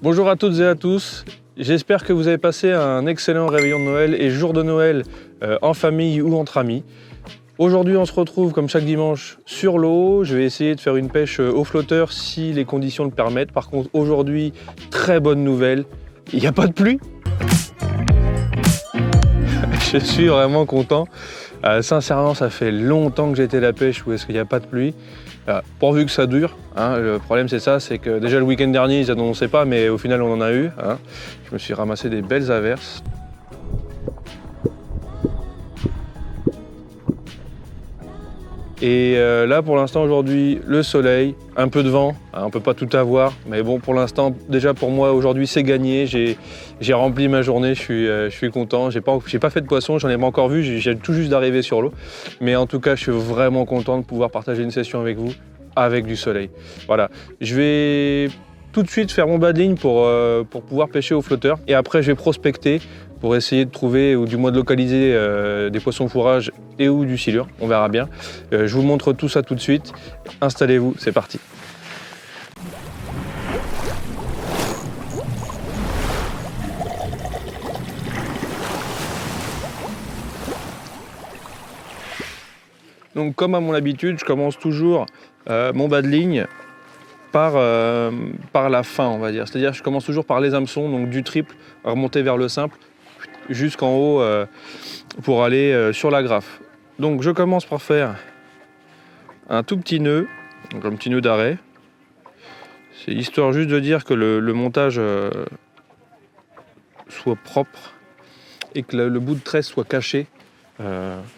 Bonjour à toutes et à tous, j'espère que vous avez passé un excellent réveillon de Noël et jour de Noël en famille ou entre amis. Aujourd'hui on se retrouve comme chaque dimanche sur l'eau, je vais essayer de faire une pêche au flotteur si les conditions le permettent. Par contre aujourd'hui, très bonne nouvelle, il n'y a pas de pluie. Je suis vraiment content. Sincèrement, ça fait longtemps que j'étais à la pêche où est-ce qu'il n'y a pas de pluie. Pourvu que ça dure. Hein. Le problème c'est ça, c'est que déjà le week-end dernier ils annonçaient pas, mais au final on en a eu. Hein. Je me suis ramassé des belles averses. Et là pour l'instant aujourd'hui le soleil, un peu de vent, hein, on peut pas tout avoir, mais bon pour l'instant déjà pour moi aujourd'hui c'est gagné, j'ai rempli ma journée, je suis content, j'ai pas fait de poisson, j'en ai pas encore vu, j'ai tout juste d'arriver sur l'eau, mais en tout cas je suis vraiment content de pouvoir partager une session avec vous, avec du soleil. Voilà, je vais tout de suite faire mon bas de ligne pour pouvoir pêcher au flotteur et après je vais prospecter pour essayer de trouver ou du moins de localiser des poissons fourrage et ou du silure, on verra bien. Je vous montre tout ça tout de suite. Installez-vous, c'est parti. Donc comme à mon habitude, je commence toujours mon bas de ligne par la fin, on va dire. C'est-à-dire je commence toujours par les hameçons, donc du triple, remonter vers le simple, jusqu'en haut pour aller sur la graffe. Donc je commence par faire un tout petit nœud, donc un petit nœud d'arrêt. C'est histoire juste de dire que le montage soit propre et que le bout de tresse soit caché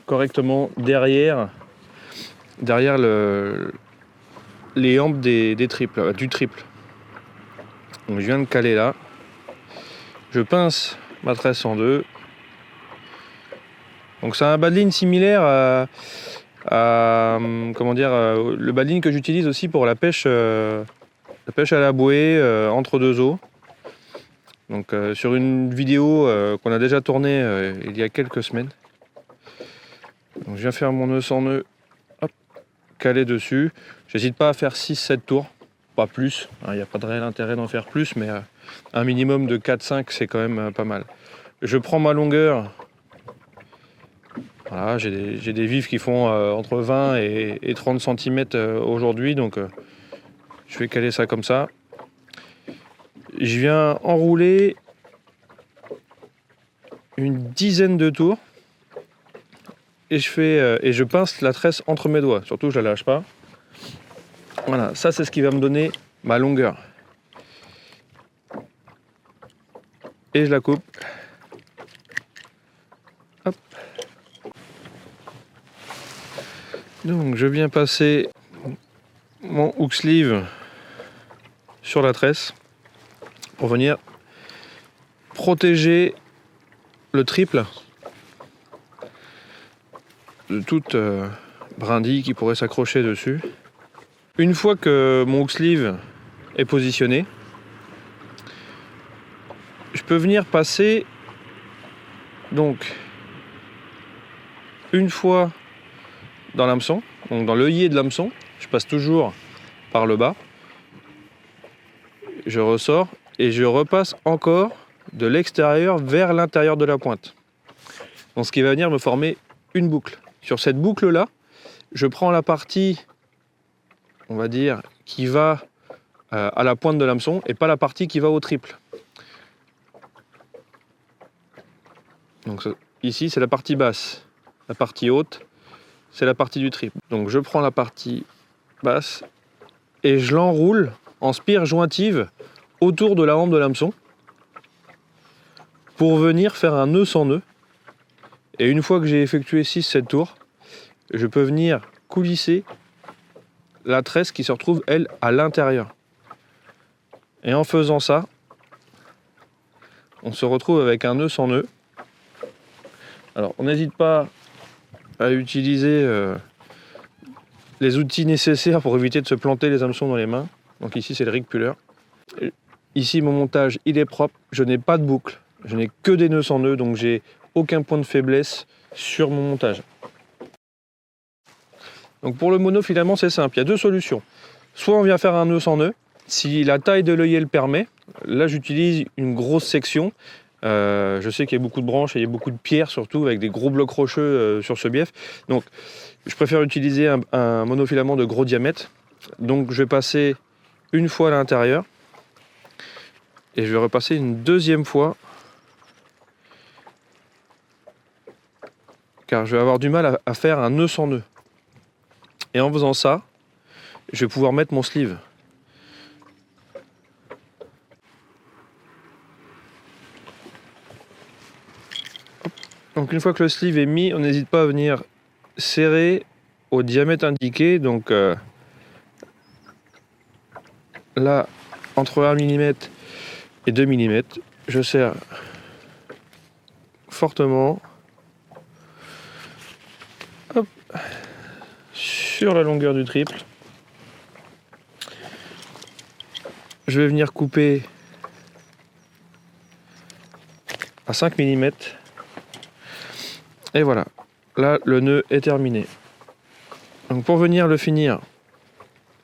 correctement derrière les hampes des triples, du triple. Donc je viens de caler là. Je pince ma tresse en deux. Donc c'est un bas de ligne similaire à le bas de ligne que j'utilise aussi pour la pêche à la bouée entre deux eaux. Donc sur une vidéo qu'on a déjà tournée il y a quelques semaines. Donc je viens faire mon nœud sans nœud, hop, calé dessus. J'hésite pas à faire 6-7 tours, pas plus. Il n'y a pas de réel intérêt d'en faire plus, mais un minimum de 4-5 c'est quand même pas mal. Je prends ma longueur. Voilà, j'ai des vifs qui font entre 20 et 30 cm aujourd'hui, donc je vais caler ça comme ça. Je viens enrouler une dizaine de tours et je pince la tresse entre mes doigts, surtout je la lâche pas. Voilà, ça c'est ce qui va me donner ma longueur. Et je la coupe. Hop. Donc je viens passer mon hook sleeve sur la tresse pour venir protéger le triple de toute brindille qui pourrait s'accrocher dessus. Une fois que mon hook sleeve est positionné, je peux venir passer donc une fois dans l'hameçon, donc dans l'œillet de l'hameçon, je passe toujours par le bas, je ressors et je repasse encore de l'extérieur vers l'intérieur de la pointe. Donc ce qui va venir me former une boucle. Sur cette boucle là, je prends la partie, on va dire, qui va à la pointe de l'hameçon et pas la partie qui va au triple. Donc ici c'est la partie basse, la partie haute c'est la partie du triple. Donc je prends la partie basse et je l'enroule en spire jointive autour de la hampe de l'hameçon pour venir faire un nœud sans nœud. Et une fois que j'ai effectué 6-7 tours, je peux venir coulisser la tresse qui se retrouve elle à l'intérieur. Et en faisant ça, on se retrouve avec un nœud sans nœud. Alors on n'hésite pas à utiliser les outils nécessaires pour éviter de se planter les hameçons dans les mains. Donc ici c'est le rig puller. Ici mon montage il est propre, je n'ai pas de boucle, je n'ai que des nœuds sans nœuds, donc j'ai aucun point de faiblesse sur mon montage. Donc pour le mono finalement c'est simple, il y a deux solutions. Soit on vient faire un nœud sans nœud, Si la taille de l'œillet le permet, là j'utilise une grosse section. Je sais qu'il y a beaucoup de branches et il y a beaucoup de pierres surtout avec des gros blocs rocheux sur ce bief. Donc je préfère utiliser un monofilament de gros diamètre. Donc je vais passer une fois à l'intérieur et je vais repasser une deuxième fois car je vais avoir du mal à faire un nœud sans nœud. Et en faisant ça, je vais pouvoir mettre mon sleeve. Donc une fois que le sleeve est mis, on n'hésite pas à venir serrer au diamètre indiqué. Donc là, entre 1 mm et 2 mm, je serre fortement. Hop, sur la longueur du triple. Je vais venir couper à 5 mm. Et voilà, là le nœud est terminé. Donc pour venir le finir,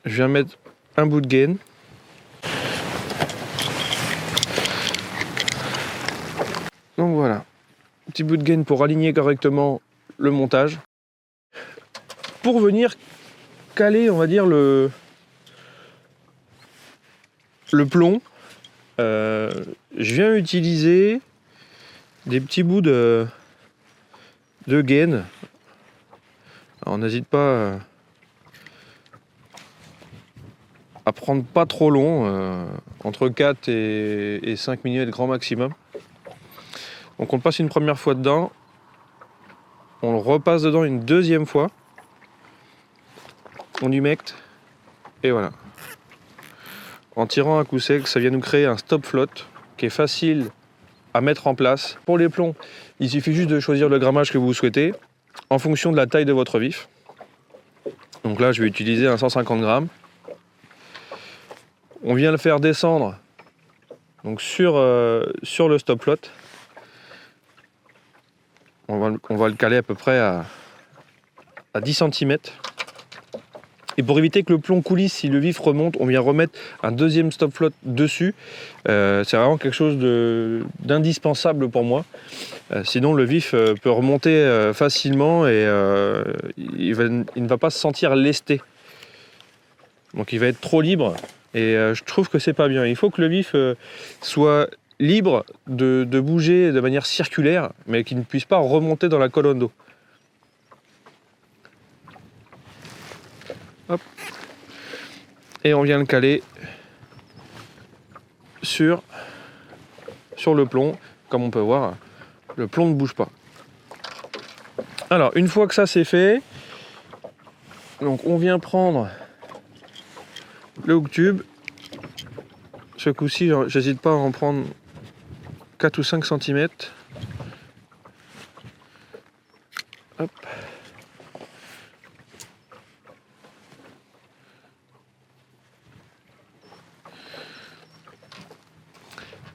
je viens mettre un bout de gaine. Donc voilà, petit bout de gaine pour aligner correctement le montage. Pour venir caler, on va dire, le plomb, je viens utiliser des petits bouts de gaine. Alors n'hésite pas à prendre pas trop long, entre 4 et 5 mm grand maximum. Donc on le passe une première fois dedans, on le repasse dedans une deuxième fois, on humecte et voilà. En tirant un coup sec, ça vient nous créer un stop flotte qui est facile à mettre en place. Pour les plombs, il suffit juste de choisir le grammage que vous souhaitez en fonction de la taille de votre vif. Donc là, je vais utiliser un 150 grammes. On vient le faire descendre donc sur le stop flotte. On va le caler à peu près à 10 cm. Et pour éviter que le plomb coulisse, si le vif remonte, on vient remettre un deuxième stop flotte dessus. C'est vraiment quelque chose d'indispensable pour moi. Sinon le vif peut remonter facilement et il ne va pas se sentir lesté. Donc il va être trop libre et je trouve que c'est pas bien. Il faut que le vif soit libre de bouger de manière circulaire, mais qu'il ne puisse pas remonter dans la colonne d'eau. Hop. Et on vient le caler sur le plomb. Comme on peut voir, le plomb ne bouge pas. Alors, une fois que ça c'est fait, donc on vient prendre le hook tube. Ce coup-ci, j'hésite pas à en prendre 4 ou 5 cm. Hop.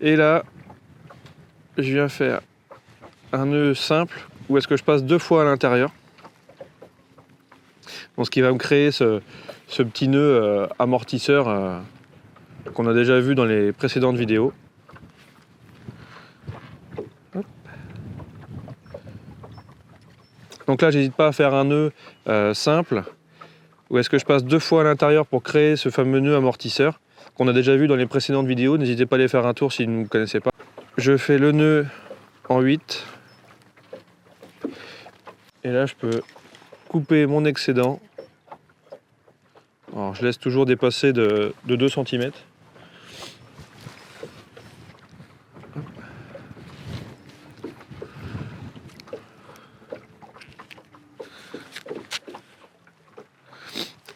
Et là, je viens faire un nœud simple où est-ce que je passe 2 fois à l'intérieur. Donc, ce qui va me créer ce petit nœud amortisseur qu'on a déjà vu dans les précédentes vidéos. Hop. Donc là, j'hésite pas à faire un nœud simple où est-ce que je passe 2 fois à l'intérieur pour créer ce fameux nœud amortisseur qu'on a déjà vu dans les précédentes vidéos. N'hésitez pas à aller faire un tour si vous ne connaissez pas. Je fais le nœud en 8. Et là, je peux couper mon excédent. Alors, je laisse toujours dépasser de 2 cm.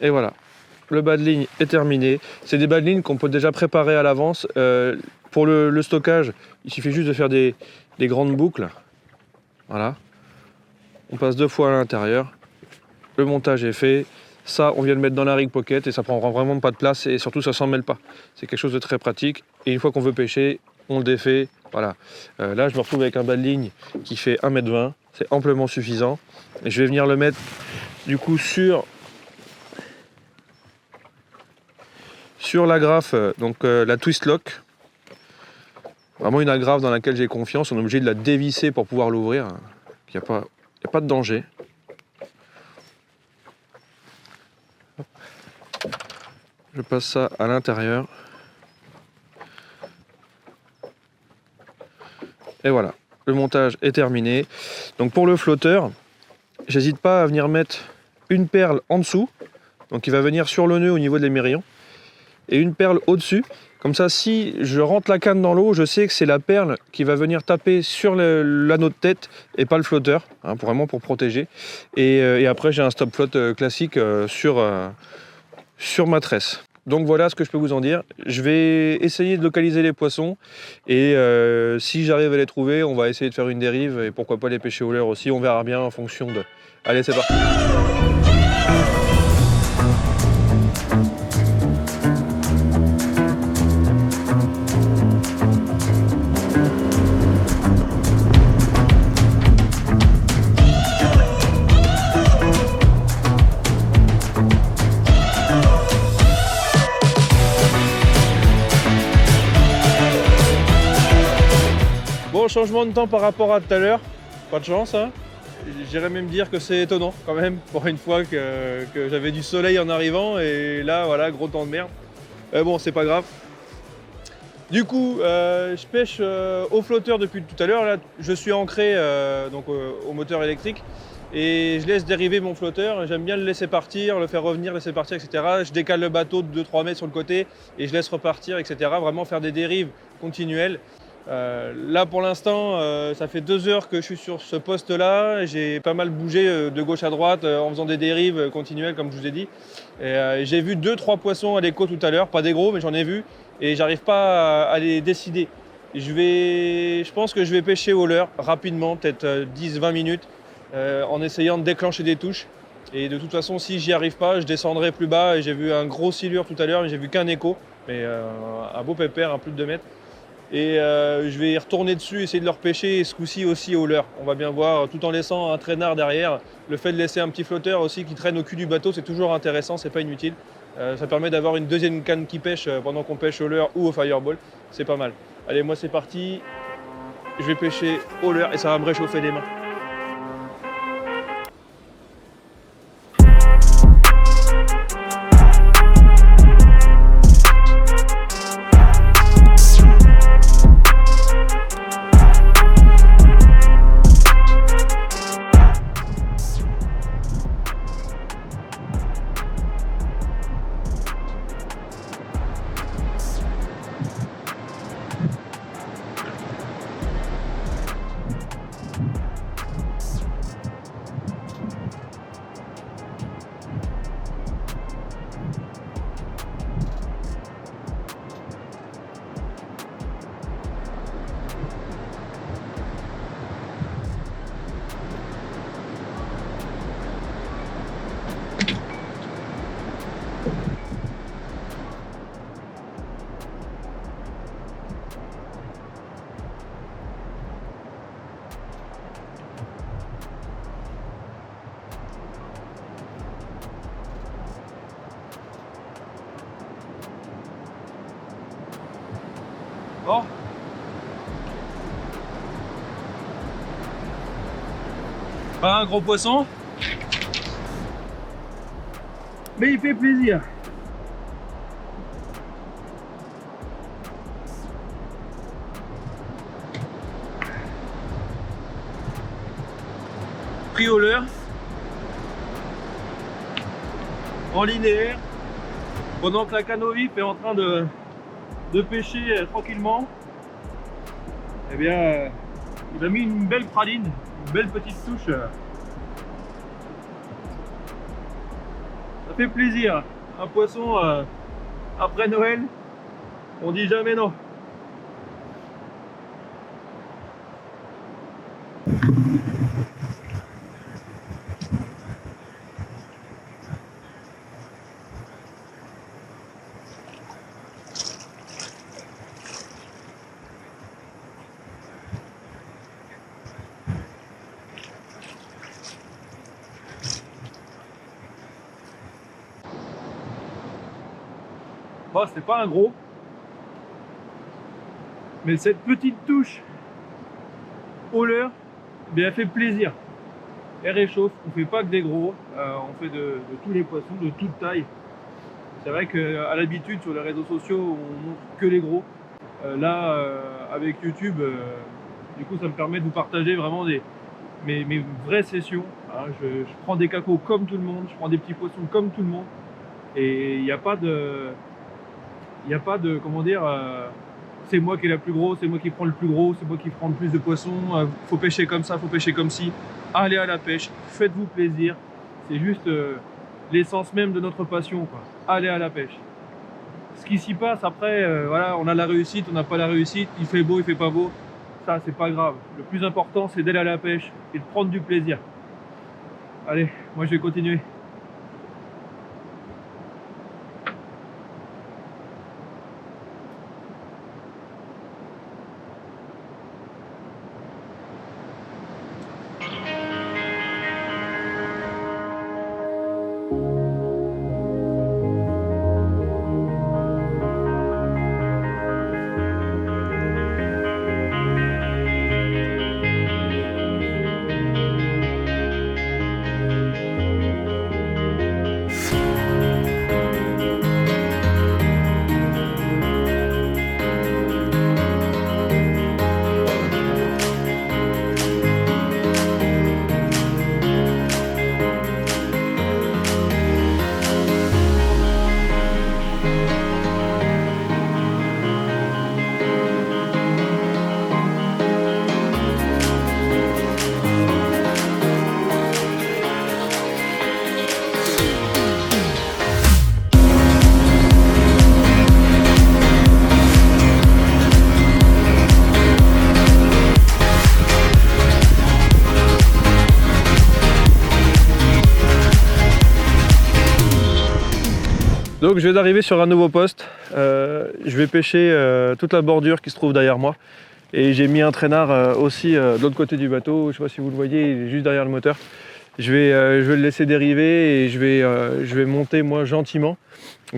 Et voilà, le bas de ligne est terminé. C'est des bas de ligne qu'on peut déjà préparer à l'avance. Pour le stockage, il suffit juste de faire des grandes boucles. Voilà. On passe 2 fois à l'intérieur. Le montage est fait. Ça, on vient le mettre dans la rig pocket et ça prend vraiment pas de place et surtout ça s'en mêle pas. C'est quelque chose de très pratique. Et une fois qu'on veut pêcher, on le défait. Voilà. Là, je me retrouve avec un bas de ligne qui fait 1,20 m. C'est amplement suffisant. Et je vais venir le mettre du coup sur sur l'agrafe, la twist lock. Vraiment une agrafe dans laquelle j'ai confiance. On est obligé de la dévisser pour pouvoir l'ouvrir. Il n'y a pas de danger. Je passe ça à l'intérieur. Et voilà, le montage est terminé. Donc pour le flotteur, j'hésite pas à venir mettre une perle en dessous. Donc il va venir sur le nœud au niveau de l'émerillon. Et une perle au-dessus. Comme ça, si je rentre la canne dans l'eau, je sais que c'est la perle qui va venir taper sur l'anneau de tête et pas le flotteur, hein, vraiment pour protéger. Et après, j'ai un stop flotte classique sur ma tresse. Donc voilà ce que je peux vous en dire. Je vais essayer de localiser les poissons et si j'arrive à les trouver, on va essayer de faire une dérive et pourquoi pas les pêcher au leurre aussi. On verra bien en fonction de... Allez, c'est parti. Bon, changement de temps par rapport à tout à l'heure, pas de chance, hein. J'irais même dire que c'est étonnant quand même, pour une fois que j'avais du soleil en arrivant et là voilà, gros temps de merde. Bon, c'est pas grave. Du coup, je pêche au flotteur depuis tout à l'heure. Là, je suis ancré au moteur électrique et je laisse dériver mon flotteur. J'aime bien le laisser partir, le faire revenir, laisser partir, etc. Je décale le bateau de 2-3 mètres sur le côté et je laisse repartir, etc. Vraiment faire des dérives continuelles. Là pour l'instant ça fait 2 heures que je suis sur ce poste là, j'ai pas mal bougé de gauche à droite en faisant des dérives continuelles comme je vous ai dit et j'ai vu 2-3 poissons à l'écho tout à l'heure, pas des gros mais j'en ai vu et j'arrive pas à les décider. Je pense que je vais pêcher au leurre rapidement, peut-être 10-20 minutes en essayant de déclencher des touches et de toute façon si j'y arrive pas je descendrai plus bas et j'ai vu un gros silure tout à l'heure mais j'ai vu qu'un écho mais un beau pépère, un plus de 2 mètres. Et je vais y retourner dessus, essayer de le repêcher et ce coup-ci aussi au leurre. On va bien voir, tout en laissant un traînard derrière. Le fait de laisser un petit flotteur aussi qui traîne au cul du bateau, c'est toujours intéressant, c'est pas inutile. Ça permet d'avoir une deuxième canne qui pêche pendant qu'on pêche au leurre ou au fireball. C'est pas mal. Allez, moi c'est parti. Je vais pêcher au leurre et ça va me réchauffer les mains. Bon. Pas un gros poisson, mais il fait plaisir. Pris au leurre, en linéaire, pendant que la canne au vif est en train de pêcher tranquillement. Eh bien, il a mis une belle praline, une belle petite touche. Ça fait plaisir. Un poisson après Noël, on dit jamais non. Bon, Oh, c'est pas un gros. Mais cette petite touche au leurre, eh bien, elle fait plaisir. Elle réchauffe. On fait pas que des gros. On fait de tous les poissons, de toute taille. C'est vrai qu'à l'habitude, sur les réseaux sociaux, on montre que les gros. Là, avec YouTube, du coup, ça me permet de vous partager vraiment mes vraies sessions. Hein. Je prends des cacos comme tout le monde, je prends des petits poissons comme tout le monde. Et il n'y a pas de... comment dire, c'est moi qui est la plus grosse, c'est moi qui prends le plus gros, c'est moi qui prends le plus de poissons, faut pêcher comme ça, faut pêcher comme ci. Allez à la pêche, faites-vous plaisir. C'est juste l'essence même de notre passion, quoi. Allez à la pêche. Ce qui s'y passe après, voilà, on a la réussite, on n'a pas la réussite, il fait beau, il fait pas beau, ça c'est pas grave. Le plus important c'est d'aller à la pêche et de prendre du plaisir. Allez, moi je vais continuer. Donc je viens d'arriver sur un nouveau poste, je vais pêcher toute la bordure qui se trouve derrière moi et j'ai mis un traînard aussi de l'autre côté du bateau, je ne sais pas si vous le voyez, il est juste derrière le moteur. Je vais le laisser dériver et je vais monter moi gentiment,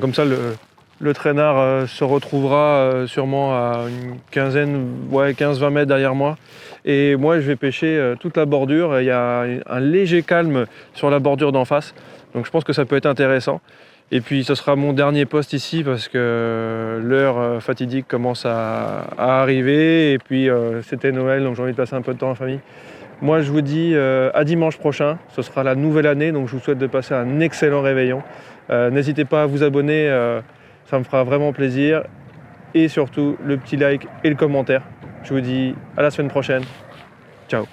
comme ça le traînard se retrouvera sûrement à une quinzaine, 15-20 mètres derrière moi et moi je vais pêcher toute la bordure, il y a un léger calme sur la bordure d'en face, donc je pense que ça peut être intéressant. Et puis ce sera mon dernier poste ici parce que l'heure fatidique commence à arriver et puis c'était Noël donc j'ai envie de passer un peu de temps en famille. Moi je vous dis à dimanche prochain, ce sera la nouvelle année donc je vous souhaite de passer un excellent réveillon. N'hésitez pas à vous abonner, ça me fera vraiment plaisir et surtout le petit like et le commentaire. Je vous dis à la semaine prochaine, ciao.